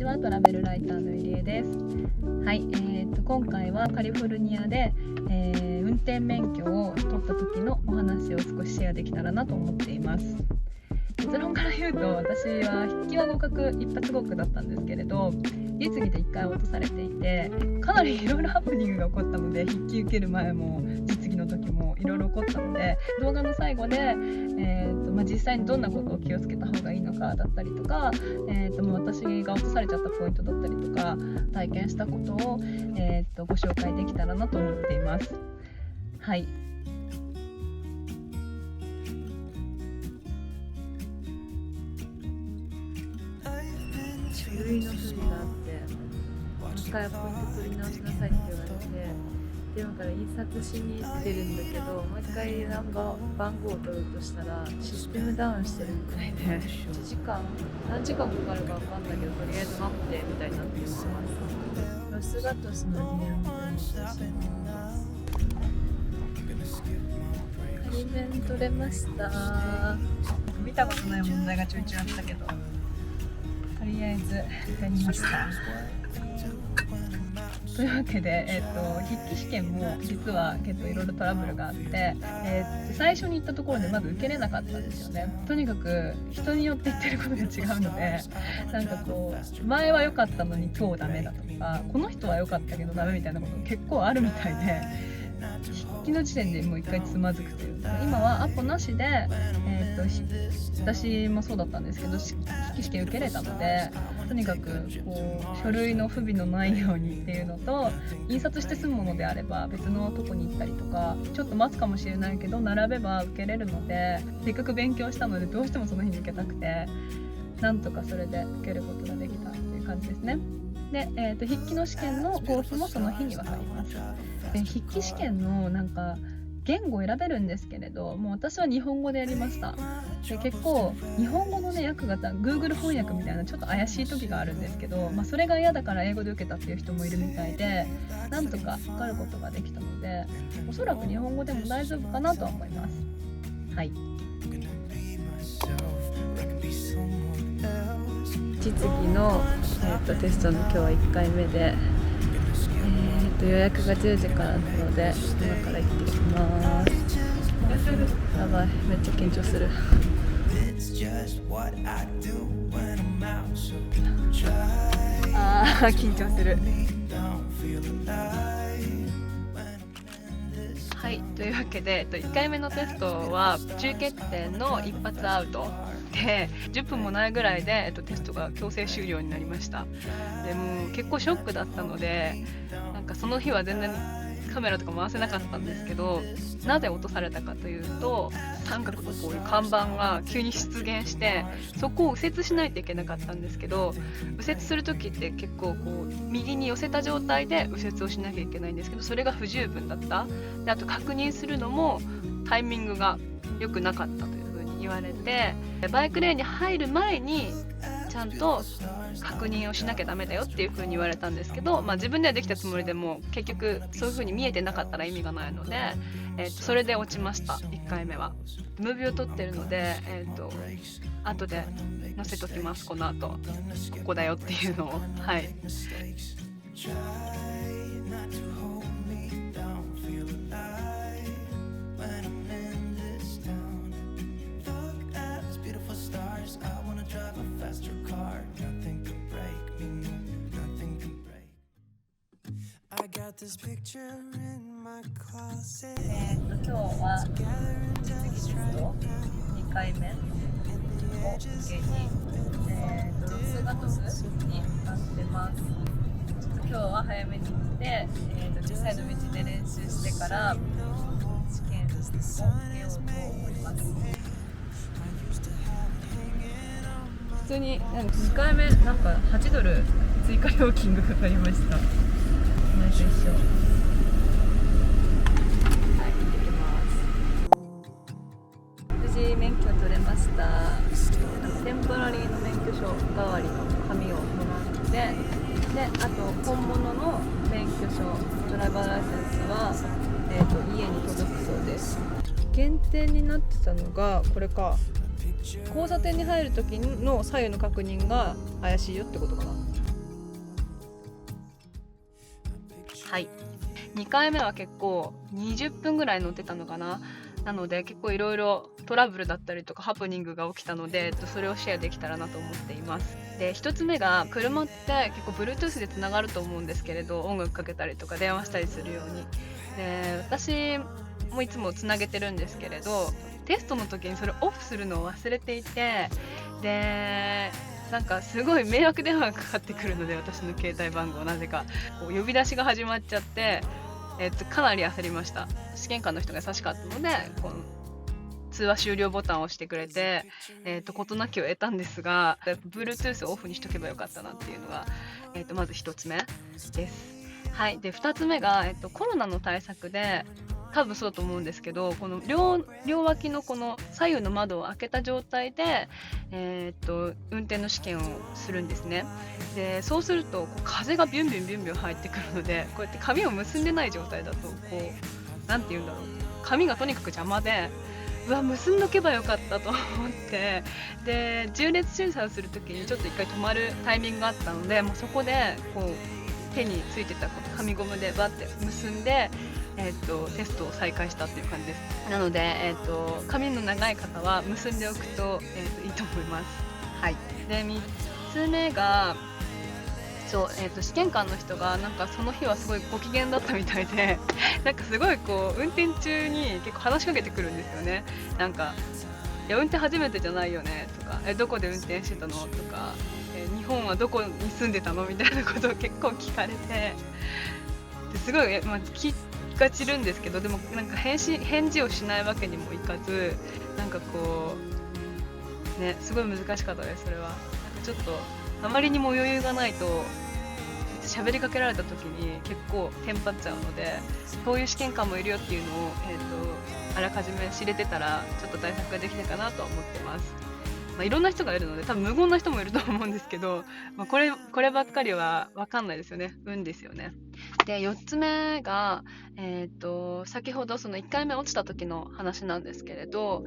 ちは、トラベルライターの入江です。はい、今回はカリフォルニアで、運転免許を取った時のお話を少しシェアできたらなと思っています。結論から言うと、私は筆記は合格一発合格だったんですけれど、実技で1回落とされていて、かなりいろいろハプニングが起こったので、筆記受ける前も実技の時もいろいろ起こったので、動画の最後で、実際にどんなことを気をつけた方がいいのかだったりとか、もう私が落とされちゃったポイントだったりとか、体験したことを、ご紹介できたらなと思っています。はい。書類の不備があって、もう一回ポイント取り直しなさいって言われて、で今から印刷しに行ってるんだけど、もう一回番号を取ろうとしたらシステムダウンしてるみたいで、1時間何時間かかるか分かんないけど、とりあえず待ってみたいになってます。ロスガトスの DM に仮免取れました。見たことない問題がちょいちょいあったけど、とりあえずやりました。というわけで、筆記試験も実は結構いろいろトラブルがあって、最初に行ったところでまず受けれなかったんですよね。とにかく人によって言ってることが違うので、なんかこう前は良かったのに今日ダメだとか、この人は良かったけどダメみたいなこと結構あるみたいで、筆記の時点でもう一回つまずくというか、今はアポなしで、私もそうだったんですけど、筆記試験受けれたので、とにかくこう書類の不備のないようにっていうのと、印刷して済むものであれば別のとこに行ったりとか、ちょっと待つかもしれないけど並べば受けれるので、せっかく勉強したのでどうしてもその日に受けたくて、なんとかそれで受けることができたっていう感じですね。で、筆記の試験の合否もその日に分かります。で、筆記試験の言語を選べるんですけれど、もう私は日本語でやりました。で、結構日本語の訳がGoogle 翻訳みたいなちょっと怪しい時があるんですけど、それが嫌だから英語で受けたっていう人もいるみたいで、なんとか受かることができたので、おそらく日本語でも大丈夫かなとは思います。はい。実技の、テストの今日は1回目で、予約が10時からなので今から行ってきます。やばい、めっちゃ緊張する。緊張する。はい、というわけで、1回目のテストは中決点の一発アウトで、10分もないぐらいで、テストが強制終了になりました。でも結構ショックだったので、その日は全然カメラとか回せなかったんですけど、なぜ落とされたかというと、三角のこういう看板が急に出現して、そこを右折しないといけなかったんですけど、右折する時って結構こう右に寄せた状態で右折をしなきゃいけないんですけど、それが不十分だった。で、あと確認するのもタイミングが良くなかったというふうに言われて、バイクレーンに入る前にちゃんと確認をしなきゃダメだよっていう風に言われたんですけど、自分ではできたつもりでも結局そういう風に見えてなかったら意味がないので、それで落ちました。1回目はムービーを撮ってるので、後で載せときます。この後ここだよっていうのを。はい。今日は実技テスト2回目を受けに、ロスガトスになってます。ちょっと今日は早めに行って、実際の道で練習してから試験を受けようと思います。普通に2回目$8追加料金がかかりました。前と一緒。はい、行ってきます。無事免許取れました。テンポラリーの免許証代わりの紙をもらって、で、あと本物の免許証、ドライバーライセンスは、家に届くそうです。減点になってたのがこれか。交差点に入る時の左右の確認が怪しいよってことかな。はい、2回目は結構20分ぐらい乗ってたのかな。なので結構いろいろトラブルだったりとかハプニングが起きたので、それをシェアできたらなと思っています。で、1つ目が、車って結構 Bluetooth でつながると思うんですけれど、音楽かけたりとか電話したりするように。で、私もいつもつなげてるんですけれど、テストの時にそれオフするのを忘れていて、でなんかすごい迷惑電話がかかってくるので、私の携帯番号なぜかこう呼び出しが始まっちゃって、かなり焦りました。試験官の人が優しかったので、この通話終了ボタンを押してくれて、事なきを得たんですが、やっぱ Bluetooth をオフにしとけばよかったなっていうのが、まず1つ目です。はい。で、2つ目が、コロナの対策で、多分そうだと思うんですけど、この両脇のこの左右の窓を開けた状態で、運転の試験をするんですね。で、そうするとこう風がビュンビュンビュンビュン入ってくるので、こうやって髪を結んでない状態だと、こうなんて言うんだろう、髪がとにかく邪魔で、うわ結んどけばよかったと思って、で縦列審査をするときにちょっと一回止まるタイミングがあったので、もうそこでこう手についてたこの紙ゴムでバッて結んで、テストを再開したっていう感じです。なので、髪の長い方は結んでおくと、いいと思います。はい。で、3つ目が、そう、試験官の人がなんかその日はすごいご機嫌だったみたいでなんかすごいこう運転中に結構話しかけてくるんですよね。なんかいや運転初めてじゃないよねとか、どこで運転してたのとか、日本はどこに住んでたのみたいなことを結構聞かれて、ですごい、気が散るんですけど、でもなんか返事をしないわけにもいかず、なんかこうね、すごい難しかったです。それはなんかちょっとあまりにも余裕がないと喋りかけられた時に結構テンパっちゃうので、こういう試験官もいるよっていうのを、あらかじめ知れてたらちょっと対策ができたかなと思ってます。いろんな人がいるので多分無言な人もいると思うんですけど、こればっかりは分かんないですよね。運ですよね。で、4つ目が、先ほどその1回目落ちた時の話なんですけれど、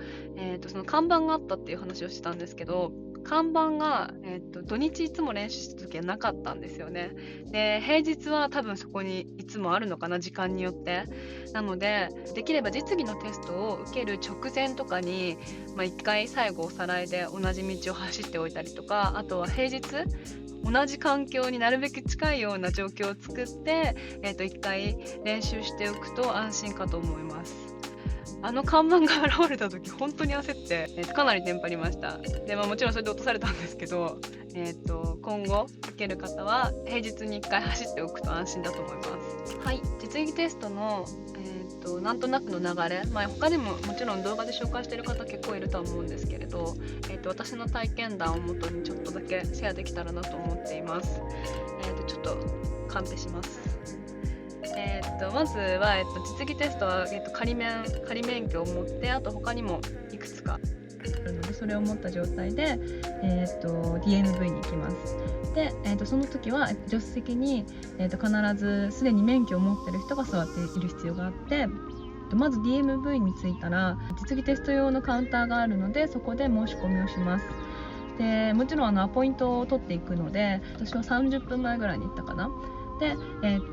その看板があったっていう話をしてたんですけど、看板が、土日いつも練習した時はなかったんですよね。で、平日は多分そこにいつもあるのかな、時間によって。なので、できれば実技のテストを受ける直前とかに、1回最後おさらいで同じ道を走っておいたりとか、あとは平日同じ環境になるべく近いような状況を作って、1回練習しておくと安心かと思います。あの看板が現れた時本当に焦って、かなりテンパりました。で、もちろんそれで落とされたんですけど、今後受ける方は平日に1回走っておくと安心だと思います。はい、実技テストの、なんとなくの流れ、他にももちろん動画で紹介している方結構いるとは思うんですけれど、私の体験談をもとにちょっとだけシェアできたらなと思っています。ちょっとカンペします。まずは、実技テストは、仮免許を持って、あと他にもいくつかあるので、それを持った状態で、DMV に行きます。で、その時は助手席に、必ずすでに免許を持ってる人が座っている必要があって、まず DMV に着いたら実技テスト用のカウンターがあるので、そこで申し込みをします。で、もちろんアポイントを取っていくので、私は30分前ぐらいに行ったかな。で、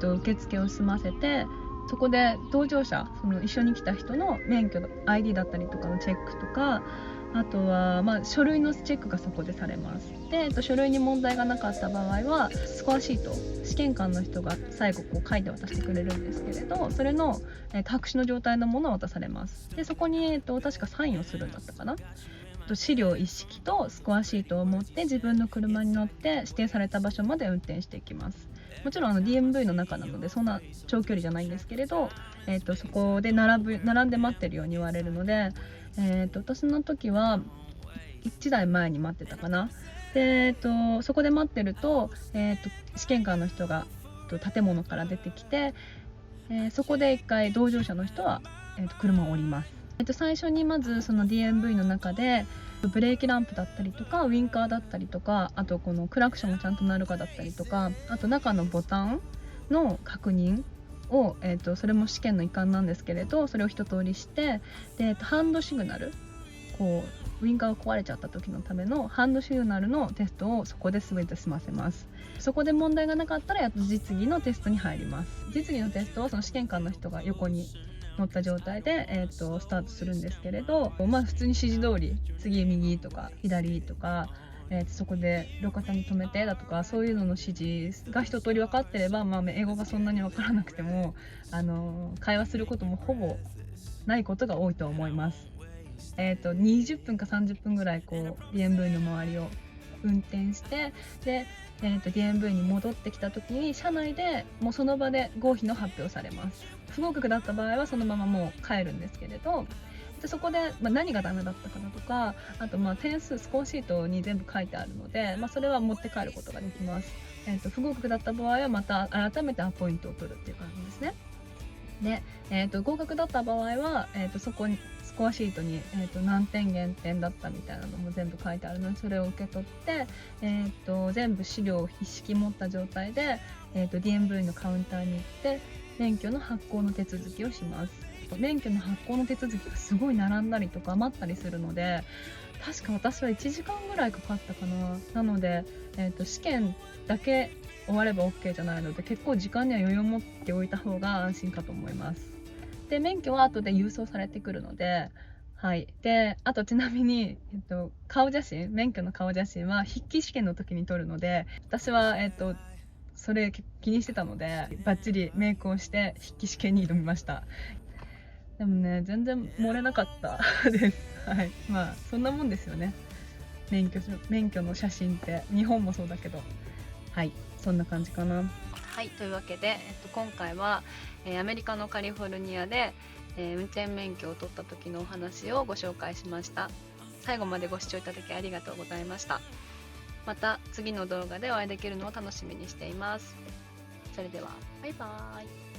受付を済ませて、そこで同乗者、その一緒に来た人の免許 ID だったりとかのチェックとか、あとは、書類のチェックがそこでされます。で、書類に問題がなかった場合はスコアシート、試験官の人が最後こう書いて渡してくれるんですけれど、それの、白紙の状態のものを渡されます。で、そこに、確かサインをするんだったかな。資料一式とスコアシートを持って自分の車に乗って指定された場所まで運転していきます。もちろんDMV の中なのでそんな長距離じゃないんですけれど、そこで並んで待ってるように言われるので、私の時は1台前に待ってたかな。で、そこで待ってると、試験官の人が建物から出てきて、そこで一回同乗者の人は、車を降ります。最初にまずその DMV の中でブレーキランプだったりとかウインカーだったりとか、あとこのクラクションがちゃんと鳴るかだったりとか、あと中のボタンの確認を、それも試験の一環なんですけれど、それを一通りして、でハンドシグナル、こうウインカーが壊れちゃった時のためのハンドシグナルのテストをそこで全て済ませます。そこで問題がなかったらやっと実技のテストに入ります。実技のテストはその試験官の人が横に乗った状態で、スタートするんですけれど、普通に指示通り次右とか左とか、そこで路肩に止めてだとか、そういうのの指示が一通り分かってれば、英語がそんなに分からなくても会話することもほぼないことが多いと思います。20分か30分ぐらいDMV の周りを運転して、で、DMV に戻ってきた時に車内でもうその場で合否の発表されます。不合格だった場合はそのままもう帰るんですけれど、でそこで、何がダメだったかなとか、あと点数スコアシートに全部書いてあるので、それは持って帰ることができます。不合格だった場合はまた改めてアポイントを取るっていう感じですね。で、合格だった場合は、そこにスコアシートに、何点減点だったみたいなのも全部書いてあるので、それを受け取って、全部資料を一式持った状態で、DMV のカウンターに行って免許の発行の手続きをします。免許の発行の手続きがすごい並んだりとか待ったりするので、確か私は1時間ぐらいかかったかな。なので、試験だけ終われば OK じゃないので、結構時間には余裕を持っておいた方が安心かと思います。で、免許は後で郵送されてくるので、はい。で、あとちなみに、顔写真、免許の顔写真は筆記試験の時に撮るので、私は、それ気にしてたので、バッチリメイクをして筆記試験に挑みました。でもね、全然漏れなかったです。はい。そんなもんですよね。免許の写真って日本もそうだけど、はい、そんな感じかな。はい、というわけで、今回は、アメリカのカリフォルニアで、運転免許を取った時のお話をご紹介しました。最後までご視聴いただきありがとうございました。また次の動画でお会いできるのを楽しみにしています。それではバイバーイ。